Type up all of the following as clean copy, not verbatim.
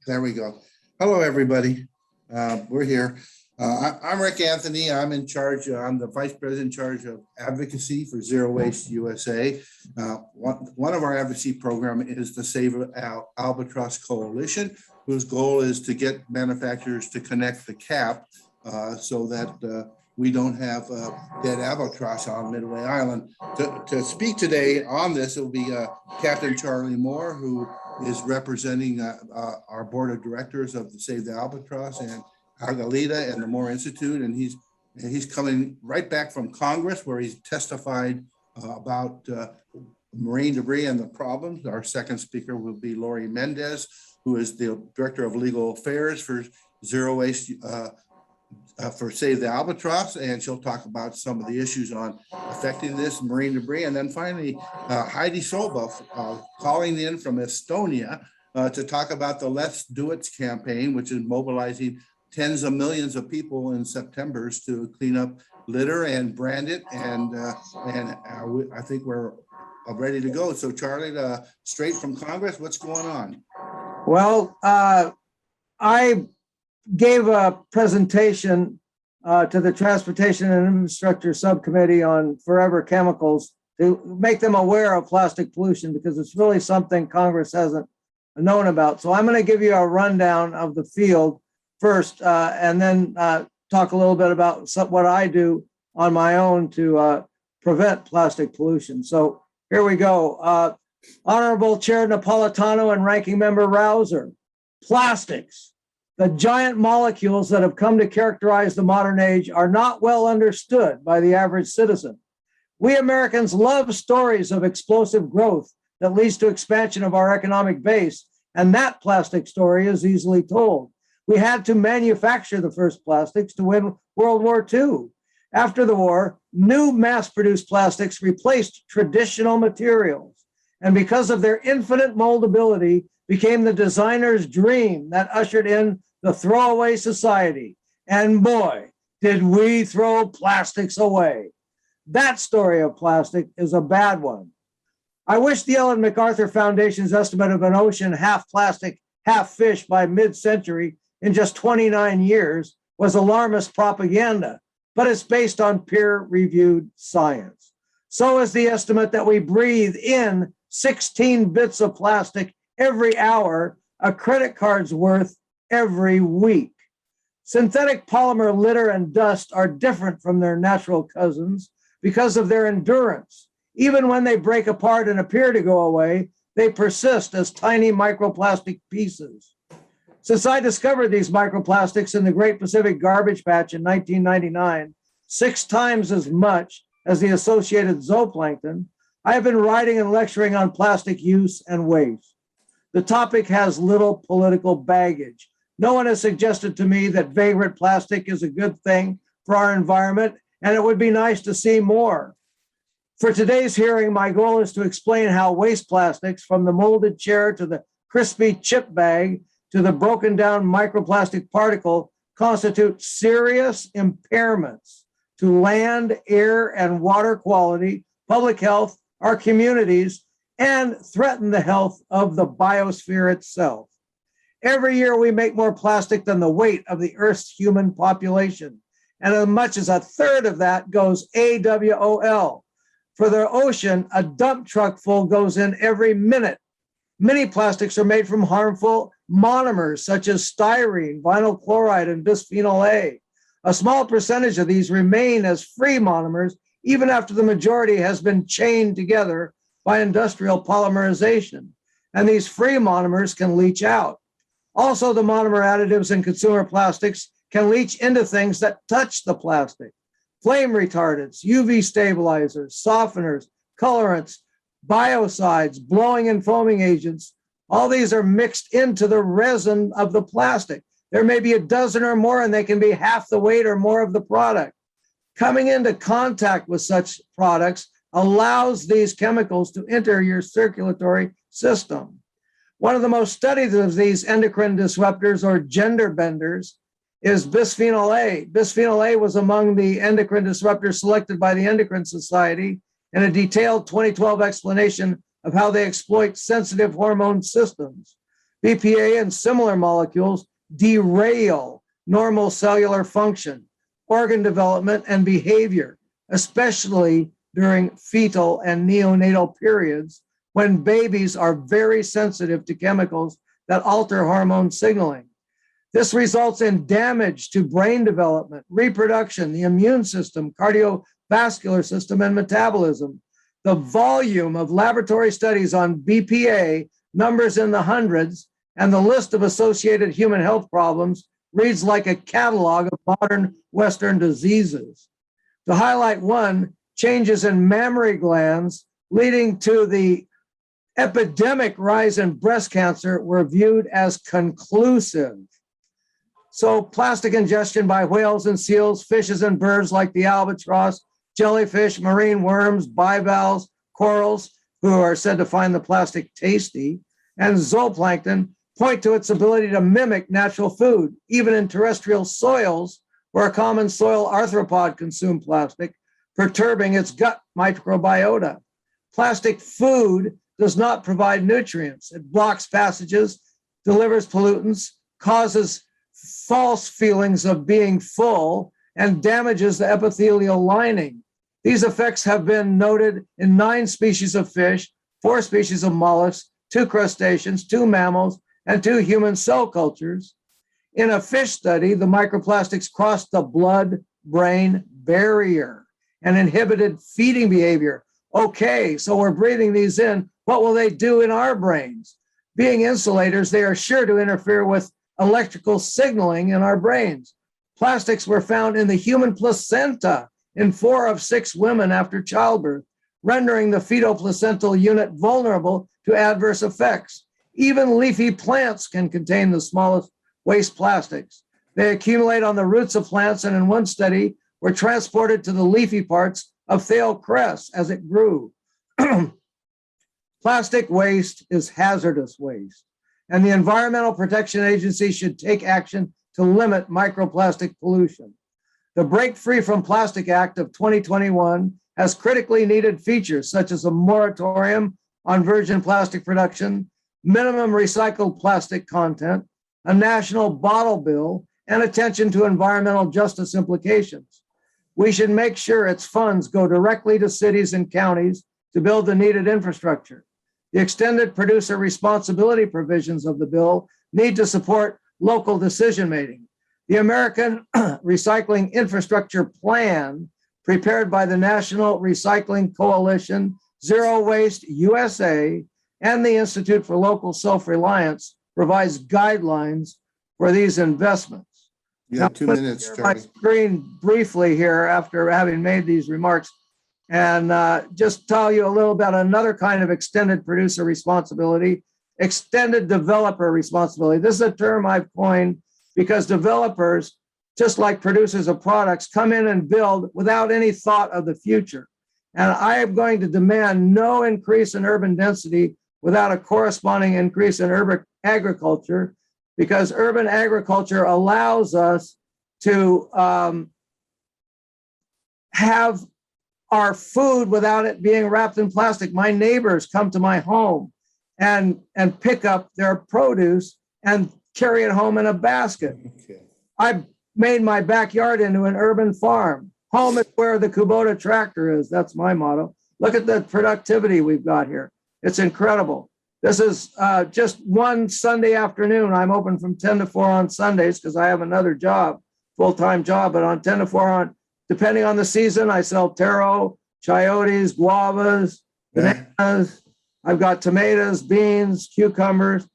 There we go. Hello, everybody. We're here. I'm Rick Anthony. I'm in charge. I'm the vice president in charge of advocacy for Zero Waste USA. One of our advocacy program is the Save Albatross Coalition, whose goal is to get manufacturers to connect the cap so that we don't have dead albatross on Midway Island. To speak today on this, it will be Captain Charlie Moore, who is representing our board of directors of the Save the Albatross and Argalita and the Moore Institute, and he's coming right back from Congress, where he's testified about marine debris and the problems. Our second speaker will be Lori Mendez, who is the director of legal affairs for Zero Waste for Save the Albatross, and she'll talk about some of the issues on affecting this marine debris. And then finally, Heidi Solba calling in from Estonia to talk about the Let's Do It campaign, which is mobilizing tens of millions of people in September to clean up litter and brand it. And I think we're ready to go. So Charlie, straight from Congress, what's going on? Well, I gave a presentation to the Transportation and Infrastructure Subcommittee on forever chemicals to make them aware of plastic pollution, because it's really something Congress hasn't known about. So I'm going to give you a rundown of the field first, and then talk a little bit about what I do on my own to prevent plastic pollution. So here we go. Honorable Chair Napolitano and Ranking Member Rouser, plastics, the giant molecules that have come to characterize the modern age, are not well understood by the average citizen. We Americans love stories of explosive growth that leads to expansion of our economic base, and that plastic story is easily told. We had to manufacture the first plastics to win World War II. After the war, new mass-produced plastics replaced traditional materials, and because of their infinite moldability, became the designer's dream that ushered in the throwaway society. And boy, did we throw plastics away. That story of plastic is a bad one. I wish the Ellen MacArthur Foundation's estimate of an ocean half plastic, half fish by mid-century in just 29 years was alarmist propaganda, but it's based on peer-reviewed science. So is the estimate that we breathe in 16 bits of plastic every hour, a credit card's worth every week. Synthetic polymer litter and dust are different from their natural cousins because of their endurance. Even when they break apart and appear to go away, they persist as tiny microplastic pieces. Since I discovered these microplastics in the Great Pacific Garbage Patch in 1999, 6 times as much as the associated zooplankton, I have been writing and lecturing on plastic use and waste. The topic has little political baggage. No one has suggested to me that vagrant plastic is a good thing for our environment, and it would be nice to see more. For today's hearing, my goal is to explain how waste plastics, from the molded chair to the crispy chip bag to the broken down microplastic particle, constitute serious impairments to land, air, and water quality, public health, our communities, and threaten the health of the biosphere itself. Every year we make more plastic than the weight of the Earth's human population, and as much as a third of that goes AWOL. For the ocean, a dump truck full goes in every minute. Many plastics are made from harmful monomers such as styrene, vinyl chloride, and bisphenol A. A small percentage of these remain as free monomers even after the majority has been chained together by industrial polymerization, and these free monomers can leach out. Also, the monomer additives in consumer plastics can leach into things that touch the plastic. Flame retardants, UV stabilizers, softeners, colorants, biocides, blowing and foaming agents, all these are mixed into the resin of the plastic. There may be a dozen or more, and they can be half the weight or more of the product. Coming into contact with such products allows these chemicals to enter your circulatory system. One of the most studied of these endocrine disruptors, or gender benders, is bisphenol A. Bisphenol A was among the endocrine disruptors selected by the Endocrine Society in a detailed 2012 explanation of how they exploit sensitive hormone systems. BPA and similar molecules derail normal cellular function, organ development, and behavior, especially during fetal and neonatal periods when babies are very sensitive to chemicals that alter hormone signaling. This results in damage to brain development, reproduction, the immune system, cardiovascular system, and metabolism. The volume of laboratory studies on BPA numbers in the hundreds, and the list of associated human health problems reads like a catalog of modern Western diseases. To highlight one, changes in mammary glands leading to the epidemic rise in breast cancer were viewed as conclusive. So plastic ingestion by whales and seals, fishes and birds like the albatross, jellyfish, marine worms, bivalves, corals, who are said to find the plastic tasty, and zooplankton point to its ability to mimic natural food, even in terrestrial soils where a common soil arthropod consumed plastic, perturbing its gut microbiota. Plastic food does not provide nutrients. It blocks passages, delivers pollutants, causes false feelings of being full, and damages the epithelial lining. These effects have been noted in 9 species of fish, 4 species of mollusks, 2 crustaceans, 2 mammals, and 2 human cell cultures. In a fish study, the microplastics crossed the blood-brain barrier and inhibited feeding behavior. Okay, so we're breathing these in. What will they do in our brains? Being insulators, they are sure to interfere with electrical signaling in our brains. Plastics were found in the human placenta in 4 of 6 women after childbirth, rendering the fetal placental unit vulnerable to adverse effects. Even leafy plants can contain the smallest waste plastics. They accumulate on the roots of plants, and in one study were transported to the leafy parts of thale cress as it grew. Plastic waste is hazardous waste, and the Environmental Protection Agency should take action to limit microplastic pollution. The Break Free from Plastic Act of 2021 has critically needed features such as a moratorium on virgin plastic production, minimum recycled plastic content, a national bottle bill, and attention to environmental justice implications. We should make sure its funds go directly to cities and counties to build the needed infrastructure. The extended producer responsibility provisions of the bill need to support local decision-making. The American Recycling Infrastructure Plan, prepared by the National Recycling Coalition, Zero Waste USA, and the Institute for Local Self-Reliance, provides guidelines for these investments. You have 2 minutes, Share Charlie. my screen briefly here after having made these remarks, and just tell you a little about another kind of extended producer responsibility, extended developer responsibility. This is a term I've coined because developers, just like producers of products, come in and build without any thought of the future. And I am going to demand no increase in urban density without a corresponding increase in urban agriculture, because urban agriculture allows us to have our food without it being wrapped in plastic. My neighbors come to my home and pick up their produce and carry it home in a basket. Okay. I've made my backyard into an urban farm. Home is where the Kubota tractor is. That's my motto. Look at the productivity we've got here. It's incredible. This is just one Sunday afternoon. I'm open from 10 to 4 on Sundays because I have another job, full-time job, but on 10 to 4 on, depending on the season, I sell taro, chayotes, guavas, bananas. I've got tomatoes, beans, cucumbers.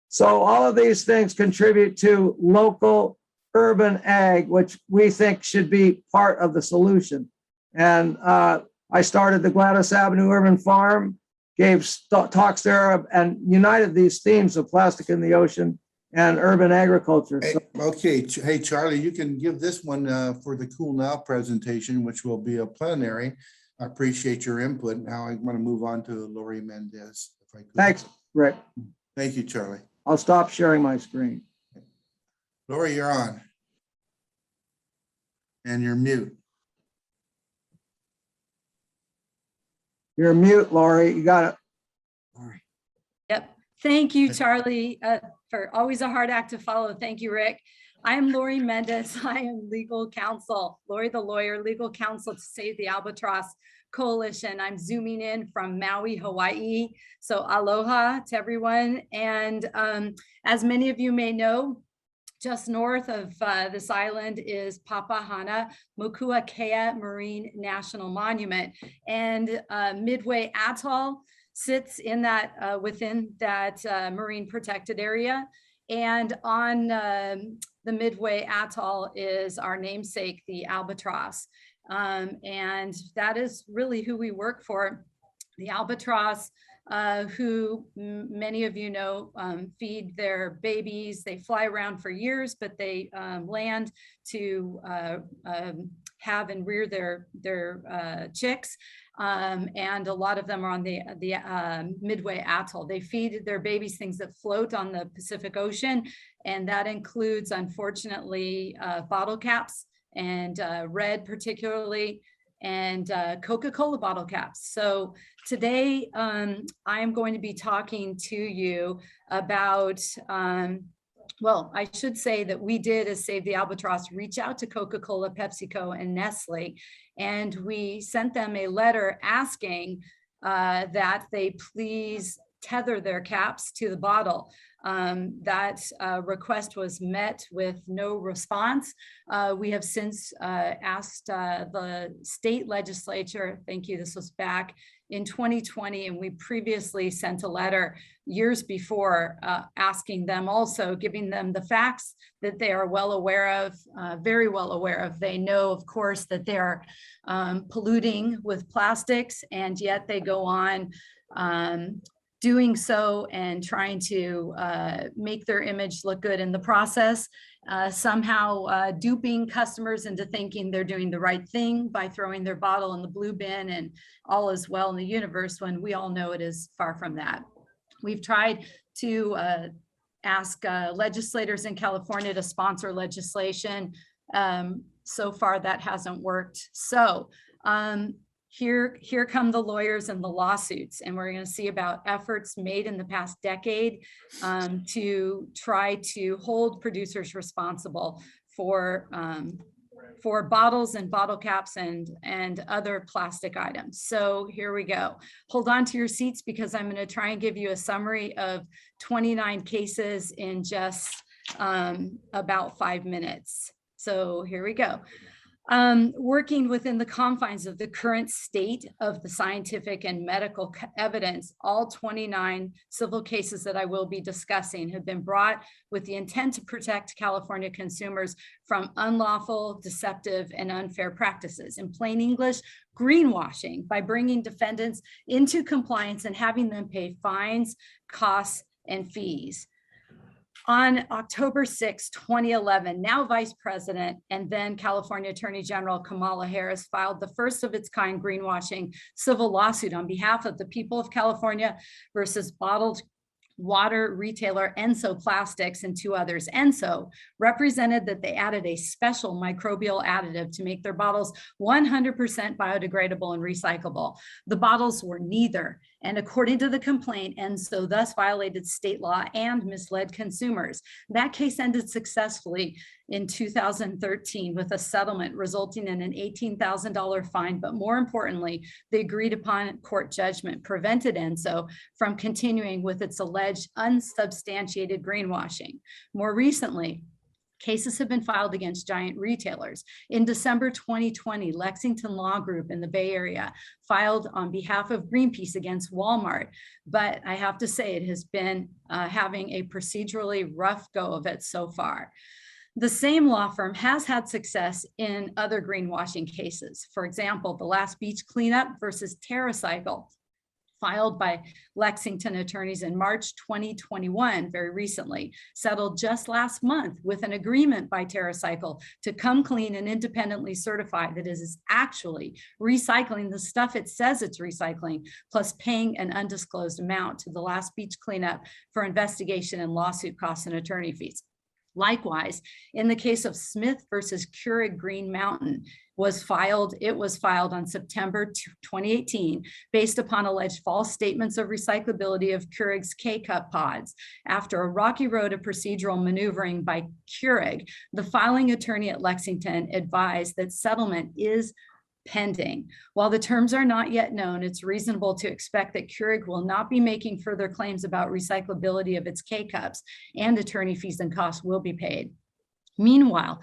So all of these things contribute to local urban ag, which we think should be part of the solution. And I started the Gladys Avenue Urban Farm, gave talks there, and united these themes of plastic in the ocean and urban agriculture. Hey, okay. Hey, Charlie, you can give this one for the Cool Now presentation, which will be a plenary. I appreciate your input. Now I want to move on to Lori Mendez, if I could. Thanks, Rick. Thank you, Charlie. I'll stop sharing my screen. Lori, you're on. And you're mute. You're mute, Lori. You got it. Lori. Yep. Thank you, Charlie, for always a hard act to follow. Thank you, Rick. I am Lori Mendez. I am legal counsel, Lori the lawyer, legal counsel to Save the Albatross Coalition. I'm zooming in from Maui, Hawaii. So aloha to everyone. And as many of you may know, just north of this island is Papahana Mokuakea Marine National Monument, and Midway Atoll sits in that within that marine protected area. And on the Midway Atoll is our namesake, the albatross, and that is really who we work for. The albatross, who many of you know, feed their babies. They fly around for years, but they land to have and rear their chicks. And a lot of them are on the Midway Atoll. They feed their babies things that float on the Pacific Ocean, and that includes, unfortunately, bottle caps, and red particularly, and Coca-Cola bottle caps. So today I'm going to be talking to you about, well, I should say that we did, as Save the Albatross, reach out to Coca-Cola, PepsiCo, and Nestle, and we sent them a letter asking that they please tether their caps to the bottle. That request was met with no response. We have since asked the state legislature, thank you, this was back in 2020, and we previously sent a letter years before asking them also, giving them the facts that they are well aware of, very well aware of. They know, of course, that they're polluting with plastics, and yet they go on doing so and trying to make their image look good in the process, somehow duping customers into thinking they're doing the right thing by throwing their bottle in the blue bin and all is well in the universe, when we all know it is far from that. We've tried to ask legislators in California to sponsor legislation. So far that hasn't worked. So here come the lawyers and the lawsuits, and we're going to see about efforts made in the past decade to try to hold producers responsible for bottles and bottle caps and other plastic items. So here we go. Hold on to your seats, because I'm going to try and give you a summary of 29 cases in just about 5 minutes. So here we go. Working within the confines of the current state of the scientific and medical evidence, all 29 civil cases that I will be discussing have been brought with the intent to protect California consumers from unlawful, deceptive, and unfair practices. In plain English, greenwashing, by bringing defendants into compliance and having them pay fines, costs, and fees. On October 6, 2011, now Vice President and then California Attorney General Kamala Harris filed the first of its kind greenwashing civil lawsuit on behalf of the people of California versus bottled water retailer Enso Plastics and 2 others. Enso represented that they added a special microbial additive to make their bottles 100% biodegradable and recyclable. The bottles were neither, and according to the complaint, Enso thus violated state law and misled consumers. That case ended successfully in 2013 with a settlement resulting in an $18,000 fine, but more importantly, the agreed upon court judgment prevented Enso from continuing with its alleged unsubstantiated greenwashing. More recently, cases have been filed against giant retailers. In December 2020, Lexington Law Group in the Bay Area filed on behalf of Greenpeace against Walmart. But I have to say, it has been having a procedurally rough go of it so far. The same law firm has had success in other greenwashing cases. For example, the last beach cleanup versus TerraCycle, filed by Lexington attorneys in March 2021, very recently, settled just last month with an agreement by TerraCycle to come clean and independently certify that it is actually recycling the stuff it says it's recycling, plus paying an undisclosed amount to the last beach cleanup for investigation and lawsuit costs and attorney fees. Likewise, in the case of Smith versus Keurig Green Mountain, it was filed on September 2018 based upon alleged false statements of recyclability of Keurig's K-Cup pods. After a rocky road of procedural maneuvering by Keurig, the filing attorney at Lexington advised that settlement is pending. While the terms are not yet known, it's reasonable to expect that Keurig will not be making further claims about recyclability of its K-Cups, and attorney fees and costs will be paid. Meanwhile,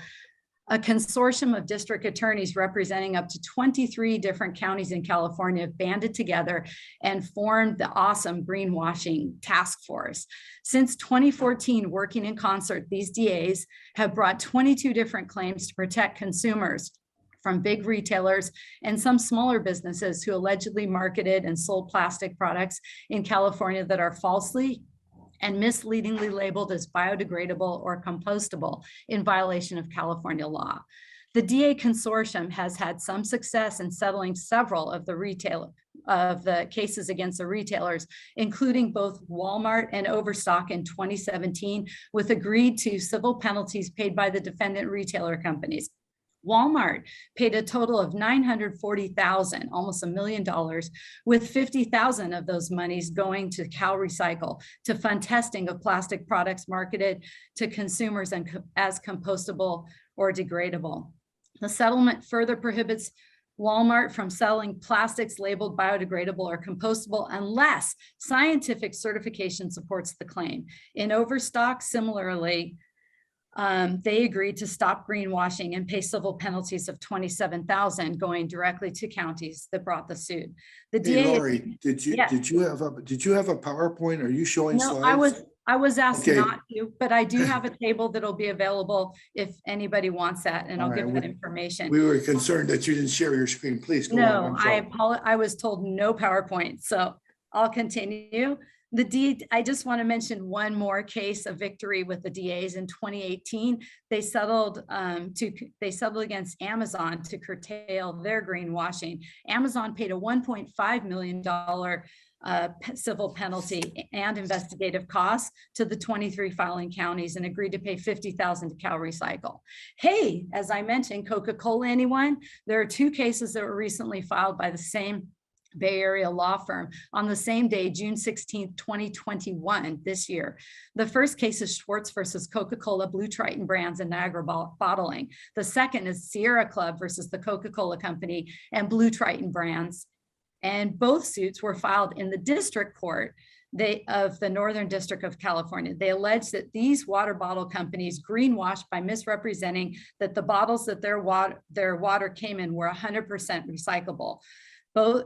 a consortium of district attorneys representing up to 23 different counties in California have banded together and formed the awesome greenwashing task force. Since 2014, working in concert, these DAs have brought 22 different claims to protect consumers from big retailers and some smaller businesses who allegedly marketed and sold plastic products in California that are falsely and misleadingly labeled as biodegradable or compostable in violation of California law. The DA consortium has had some success in settling several of the cases against the retailers, including both Walmart and Overstock in 2017, with agreed to civil penalties paid by the defendant retailer companies. Walmart paid a total of $940,000, almost $1 million, with $50,000 of those monies going to Cal Recycle to fund testing of plastic products marketed to consumers as compostable or degradable. The settlement further prohibits Walmart from selling plastics labeled biodegradable or compostable unless scientific certification supports the claim. In Overstock, similarly, they agreed to stop greenwashing and pay civil penalties of $27,000 going directly to counties that brought the suit. The Hey, DA. Lori, did you have a PowerPoint? Are you showing No, slides? I was asked Okay. not to, but I do have a table that'll be available if anybody wants that, and I'll All right, give that information. We were concerned that you didn't share your screen. Please go on. No, I'm sorry. I was told no PowerPoint, so I'll continue. I just want to mention one more case of victory with the DAs in 2018. They settled against Amazon to curtail their greenwashing. Amazon paid a $1.5 million civil penalty and investigative costs to the 23 filing counties and agreed to pay $50,000 to Cal Recycle. Hey, as I mentioned, Coca-Cola, anyone? There are two cases that were recently filed by the same Bay Area law firm on the same day, June 16th, 2021, this year. The first case is Schwartz versus Coca-Cola, Blue Triton Brands, and Niagara Bottling. The second is Sierra Club versus the Coca-Cola Company and Blue Triton Brands. And both suits were filed in the district court of the Northern District of California. They allege that these water bottle companies greenwashed by misrepresenting that the bottles that their water came in were 100% recyclable, both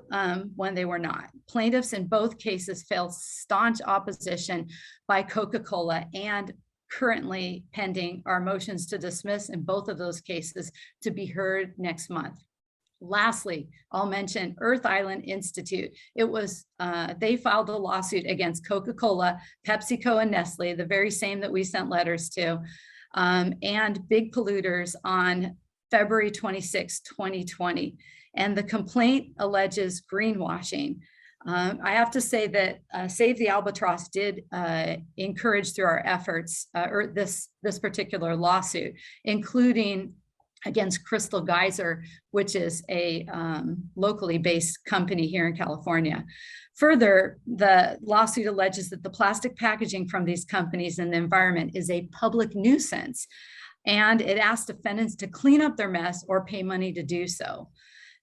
when they were not. Plaintiffs in both cases failed staunch opposition by Coca-Cola, and currently pending are motions to dismiss in both of those cases to be heard next month. Lastly, I'll mention Earth Island Institute. They filed a lawsuit against Coca-Cola, PepsiCo, and Nestle, the very same that we sent letters to, and big polluters on February 26, 2020. And the complaint alleges greenwashing. I have to say that Save the Albatross did encourage through our efforts this particular lawsuit, including against Crystal Geyser, which is a locally based company here in California. Further, the lawsuit alleges that the plastic packaging from these companies in the environment is a public nuisance, and it asks defendants to clean up their mess or pay money to do so.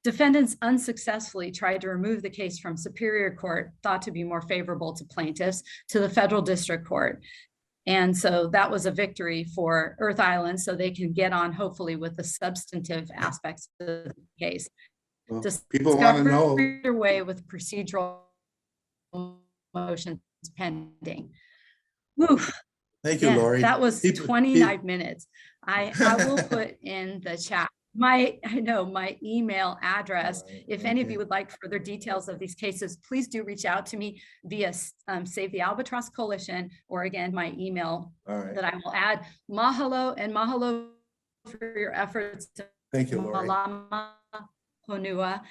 Defendants unsuccessfully tried to remove the case from Superior Court, thought to be more favorable to plaintiffs, to the Federal District Court. And so that was a victory for Earth Island, so they can get on hopefully with the substantive aspects of the case. Well, people want to know. Underway with procedural motions pending. Woo. Thank you, Yeah, Lori. that was 29 minutes. I will put in the chat my email address. If any of you would like further details of these cases, please do reach out to me via Save the Albatross Coalition, or again, my email that I will add. Mahalo and mahalo for your efforts. Thank you, Lori. Malama Honua,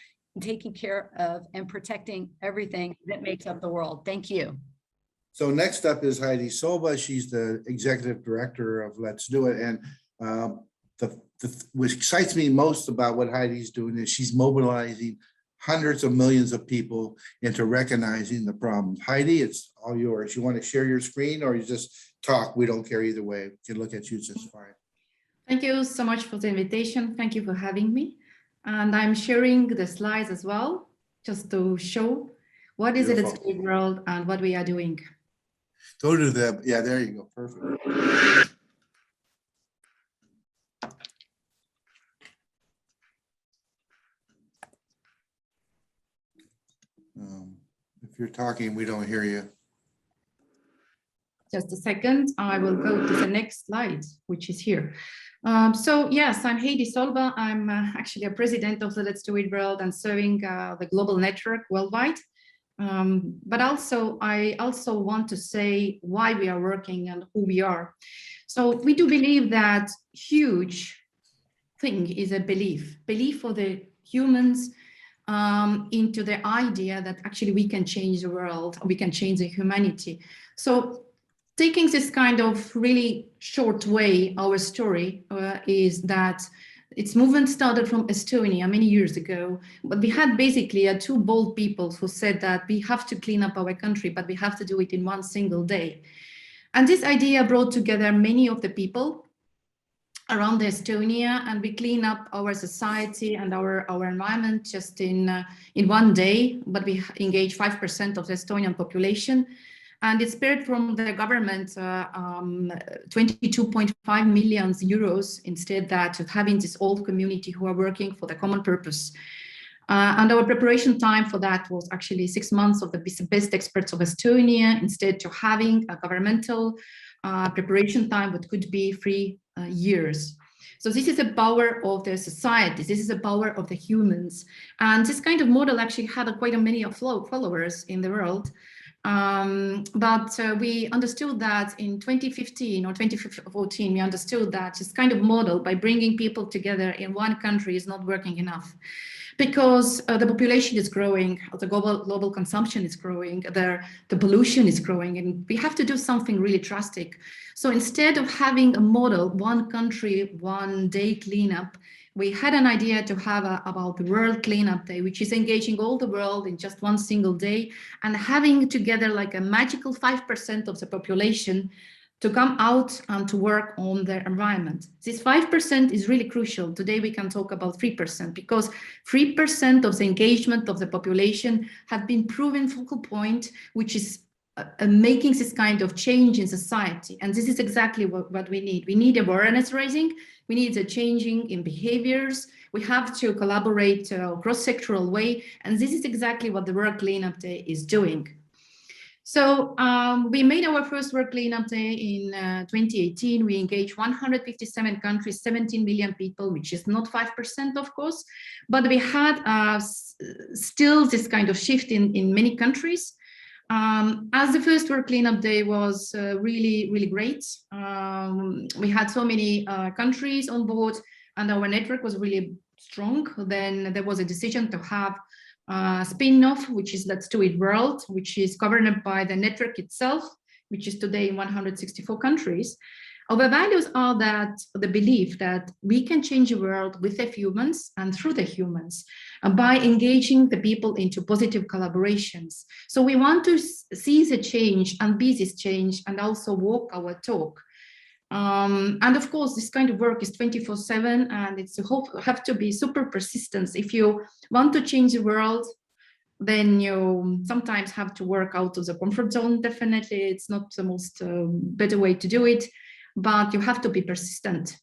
taking care of and protecting everything that makes up the world. Thank you. So next up is Heidi Soba. She's the executive director of Let's Do It. And what excites me most about what Heidi's doing is she's mobilizing hundreds of millions of people into recognizing the problem. Heidi, it's all yours. You want to share your screen or you just talk? We don't care either way. We can look at you just fine. Thank you so much for the invitation. Thank you for having me. And I'm sharing the slides as well, just to show what is it at Let's Do It World and what we are doing. Go to the, yeah, there you go. Perfect. If you're talking, we don't hear you. Just a second, I will go to the next slide, which is here. So yes, I'm Heidi Solba. I'm actually a president of the Let's Do It World and serving the global network worldwide. But also, I also want to say why we are working and who we are. So we do believe that huge thing is a belief for the humans into the idea that actually we can change the world, we can change the humanity. So taking this kind of really short way, our story is that its movement started from Estonia many years ago, but we had basically two bold people who said that we have to clean up our country, but we have to do it in one single day. And this idea brought together many of the people around Estonia, and we clean up our society and our environment just in one day, but we engage 5% of the Estonian population. And it spared from the government 22.5 million euros instead that of having this old community who are working for the common purpose. And our preparation time for that was actually 6 months of the best experts of Estonia, instead to having a governmental preparation time, what could be 3 years. So this is the power of the society. This is the power of the humans. And this kind of model actually had quite a many followers in the world. But we understood that in 2015 or 2014, we understood that this kind of model by bringing people together in one country is not working enough, because the population is growing, the global consumption is growing, the pollution is growing, and we have to do something really drastic. So instead of having a model, one country, one day cleanup, we had an idea to have about the World Cleanup Day, which is engaging all the world in just one single day and having together like a magical 5% of the population to come out and to work on their environment. This 5% is really crucial. Today we can talk about 3% because 3% of the engagement of the population have been proven focal point, which is making this kind of change in society. And this is exactly what we need. We need awareness raising. We need a changing in behaviors. We have to collaborate cross-sectoral way. And this is exactly what the World Cleanup Day is doing. So we made our first World Cleanup Day in 2018. We engaged 157 countries, 17 million people, which is not 5%, of course, but we had still this kind of shift in many countries. As the first World Cleanup Day was really, really great. We had so many countries on board and our network was really strong. Then there was a decision to have a spin-off, which is Let's Do It World, which is governed by the network itself, which is today in 164 countries. Our values are that the belief that we can change the world with the humans and through the humans by engaging the people into positive collaborations. So we want to see the change and be this change and also walk our talk. And of course, this kind of work is 24/7 and it's have to be super persistent. If you want to change the world, then you sometimes have to work out of the comfort zone. Definitely, it's not the most better way to do it, but you have to be persistent.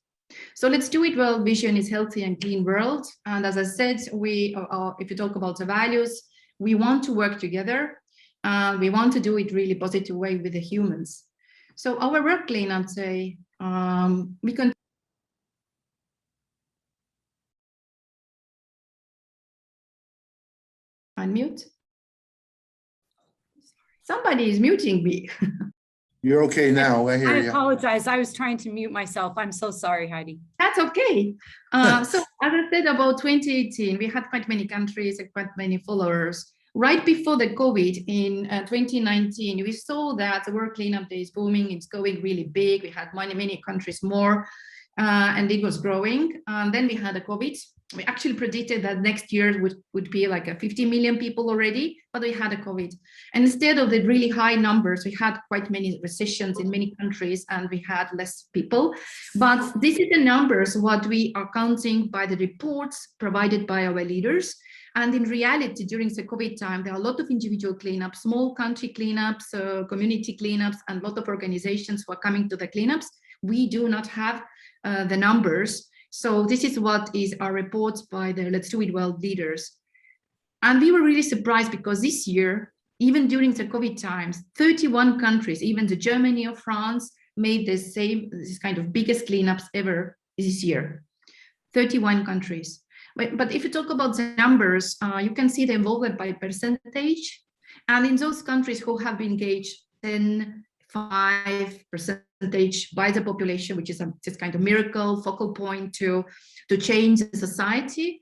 So Let's Do It World vision is healthy and clean world. And as I said, if you talk about the values, we want to work together. We want to do it really positive way with the humans. So our World Cleanup Day, we can unmute. Somebody is muting me. You're okay now. I hear I you. apologize. I was trying to mute myself. I'm so sorry, Heidi. That's okay. So as I said, about 2018, we had quite many countries and quite many followers. Right before the COVID in 2019, we saw that the World Cleanup Day is booming. It's going really big. We had many countries more, and it was growing. Then we had a COVID. We actually predicted that next year would be like a 50 million people already, but we had a COVID. And instead of the really high numbers, we had quite many recessions in many countries and we had less people. But this is the numbers, what we are counting by the reports provided by our leaders. And in reality, during the COVID time, there are a lot of individual cleanups, small country cleanups, community cleanups, and a lot of organizations who are coming to the cleanups. We do not have the numbers. So this is what is our reports by the Let's Do It Well leaders. And we were really surprised because this year, even during the COVID times, 31 countries, even the Germany or France, made this kind of biggest cleanups ever this year. 31 countries. But if you talk about the numbers, you can see the involvement by percentage. And in those countries who have been engaged, 5% by the population, which is this kind of miracle focal point to change the society.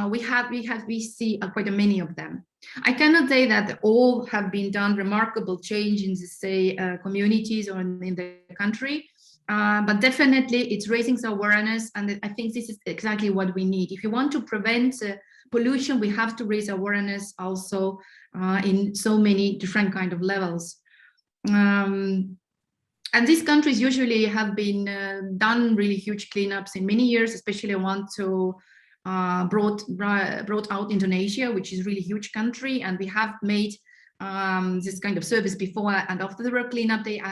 We see quite many of them. I cannot say that all have been done remarkable change in the communities or in the country, but definitely it's raising the awareness, and I think this is exactly what we need. If you want to prevent pollution, we have to raise awareness also in so many different kind of levels. And these countries usually have been done really huge cleanups in many years, especially I want to brought out Indonesia, which is a really huge country, and we have made this kind of service before and after the World Cleanup Day.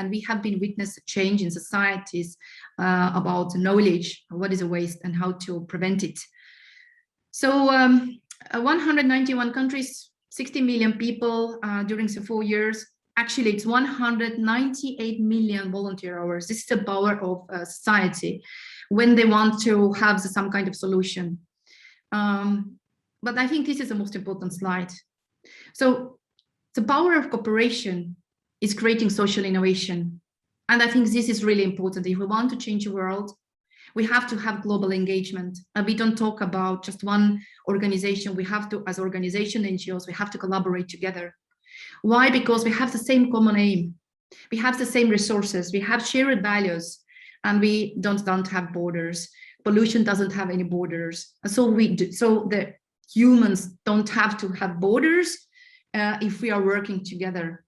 We have been witness a change in societies about knowledge, what is a waste and how to prevent it. So 191 countries, 60 million people during the 4 years. Actually, it's 198 million volunteer hours. This is the power of society when they want to have some kind of solution. But I think this is the most important slide. So the power of cooperation is creating social innovation. And I think this is really important. If we want to change the world, we have to have global engagement. And we don't talk about just one organization. We have to, as organization NGOs, we have to collaborate together. Why? Because we have the same common aim. We have the same resources. We have shared values, and we don't have borders. Pollution doesn't have any borders. And so the humans don't have to have borders if we are working together.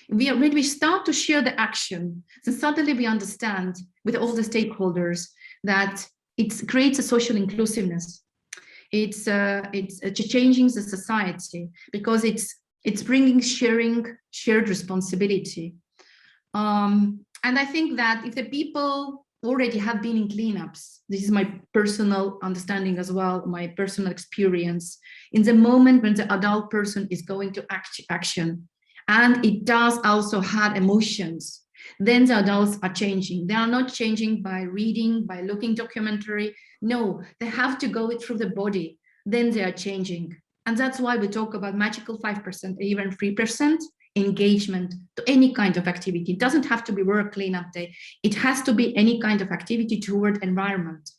When we start to share the action, then suddenly we understand with all the stakeholders that it creates a social inclusiveness. It's changing the society because it's bringing shared responsibility. And I think that if the people already have been in cleanups, this is my personal understanding as well, my personal experience, in the moment when the adult person is going to action, and it does also have emotions, then the adults are changing. They are not changing by reading, by looking documentary. No, they have to go through the body, then they are changing. And that's why we talk about magical 5%, even 3% engagement to any kind of activity. It doesn't have to be World Cleanup Day. It has to be any kind of activity toward environment.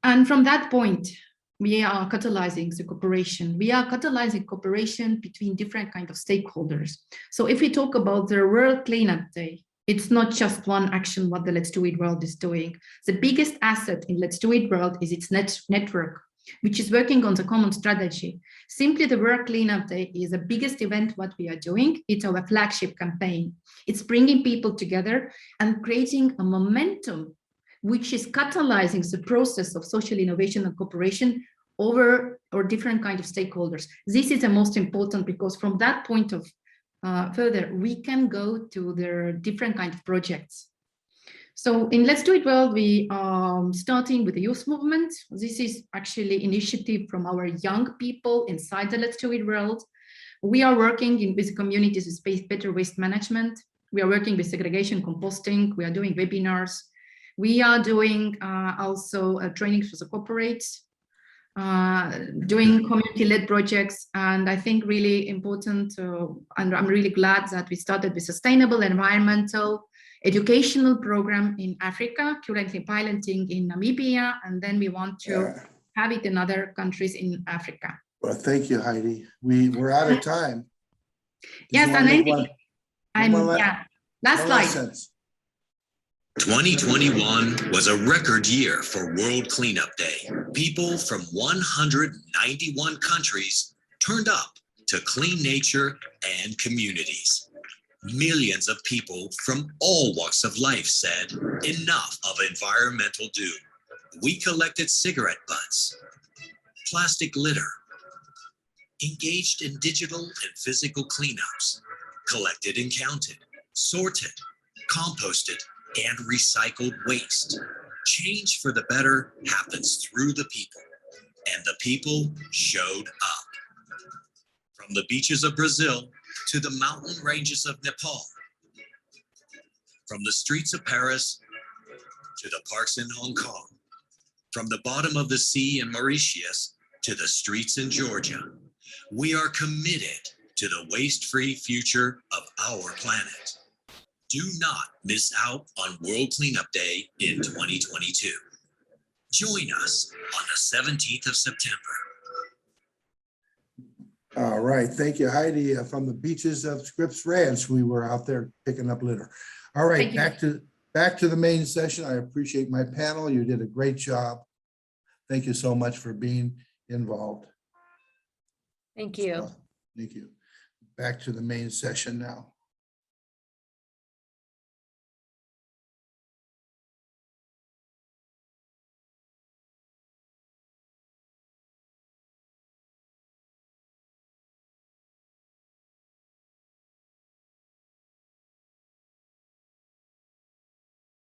And from that point, we are catalyzing the cooperation. We are catalyzing cooperation between different kinds of stakeholders. So if we talk about the World Cleanup Day, it's not just one action what the Let's Do It World is doing. The biggest asset in Let's Do It World is its network, which is working on the common strategy. Simply the World Cleanup Day is the biggest event what we are doing. It's our flagship campaign. It's bringing people together and creating a momentum which is catalyzing the process of social innovation and cooperation over or different kind of stakeholders. This is the most important because from that point of further, we can go to their different kind of projects. So in Let's Do It Well, we are starting with the youth movement. This is actually initiative from our young people inside the Let's Do It World. We are working with communities with better waste management. We are working with segregation composting. We are doing webinars. We are doing also trainings for the corporates, doing community-led projects. And I think really important, and I'm really glad that we started with sustainable environmental educational program in Africa, currently piloting in Namibia, and then we want to have it in other countries in Africa. Well, thank you, Heidi. We're out of time. Did Yes, you wanna and make one last last slide. sentence? 2021 was a record year for World Cleanup Day. People from 191 countries turned up to clean nature and communities. Millions of people from all walks of life said enough of environmental doom. We collected cigarette butts, plastic litter, engaged in digital and physical cleanups, collected and counted, sorted, composted, and recycled waste. Change for the better happens through the people, and the people showed up. From the beaches of Brazil to the mountain ranges of Nepal, from the streets of Paris to the parks in Hong Kong, from the bottom of the sea in Mauritius to the streets in Georgia, we are committed to the waste-free future of our planet. Do not miss out on World Cleanup Day in 2022. Join us on the 17th of September. All right, thank you, Heidi. From the beaches of Scripps Ranch, we were out there picking up litter. All right, back to the main session. I appreciate my panel. You did a great job. Thank you so much for being involved. Thank you. Thank you. Back to the main session now.